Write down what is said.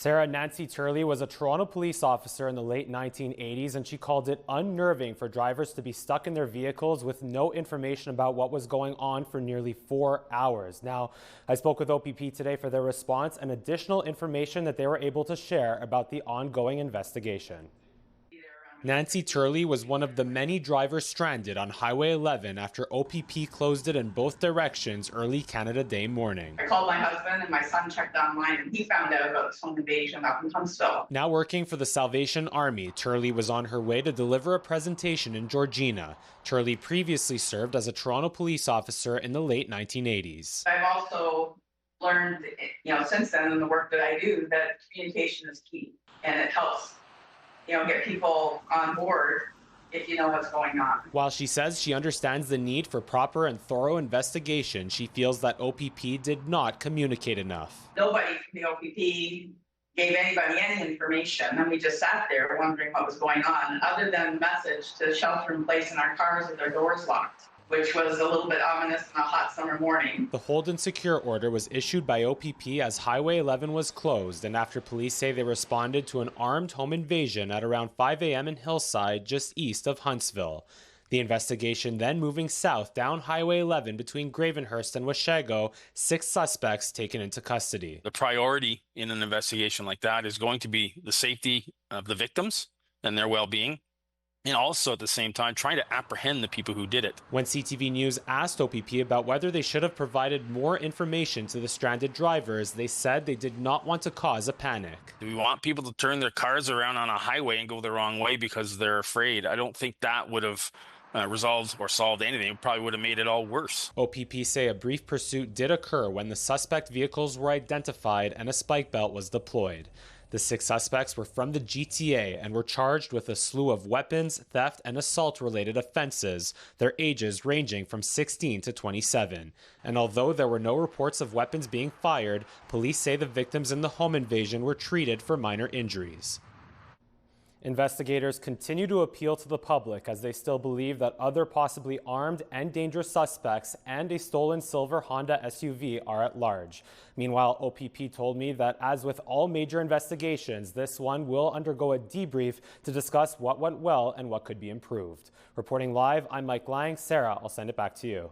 Sarah, Nancy Turley was a Toronto police officer in the late 1980s, and she called it unnerving for drivers to be stuck in their vehicles with no information about what was going on for nearly 4 hours. Now, I spoke with OPP today for their response and additional information that they were able to share about the ongoing investigation. Nancy Turley was one of the many drivers stranded on Highway 11 after OPP closed it in both directions early Canada Day morning. I called my husband and my son checked online and he found out about this home invasion up in Huntsville. Now working for the Salvation Army, Turley was on her way to deliver a presentation in Georgina. Turley previously served as a Toronto police officer in the late 1980s. I've also learned, since then in the work that I do, that communication is key and it helps get people on board if you know what's going on. While she says she understands the need for proper and thorough investigation, she feels that OPP did not communicate enough. Nobody from the OPP gave anybody any information, and we just sat there wondering what was going on, other than the message to shelter in place in our cars with our doors locked, which was a little bit ominous on a hot summer morning. The hold and secure order was issued by OPP as Highway 11 was closed, and after police say they responded to an armed home invasion at around 5 a.m. in Hillside, just east of Huntsville. The investigation then moving south down Highway 11 between Gravenhurst and Washago, 6 suspects taken into custody. The priority in an investigation like that is going to be the safety of the victims and their well-being, and also at the same time trying to apprehend the people who did it. When CTV News asked OPP about whether they should have provided more information to the stranded drivers, they said they did not want to cause a panic. Do we want people to turn their cars around on a highway and go the wrong way because they're afraid? I don't think that would have resolved or solved anything. It probably would have made it all worse. OPP say a brief pursuit did occur when the suspect vehicles were identified and a spike belt was deployed. The 6 suspects were from the GTA and were charged with a slew of weapons, theft, and assault-related offenses, their ages ranging from 16 to 27. And although there were no reports of weapons being fired, police say the victims in the home invasion were treated for minor injuries. Investigators continue to appeal to the public as they still believe that other possibly armed and dangerous suspects and a stolen silver Honda SUV are at large. Meanwhile, OPP told me that as with all major investigations, this one will undergo a debrief to discuss what went well and what could be improved. Reporting live, I'm Mike Lang. Sarah, I'll send it back to you.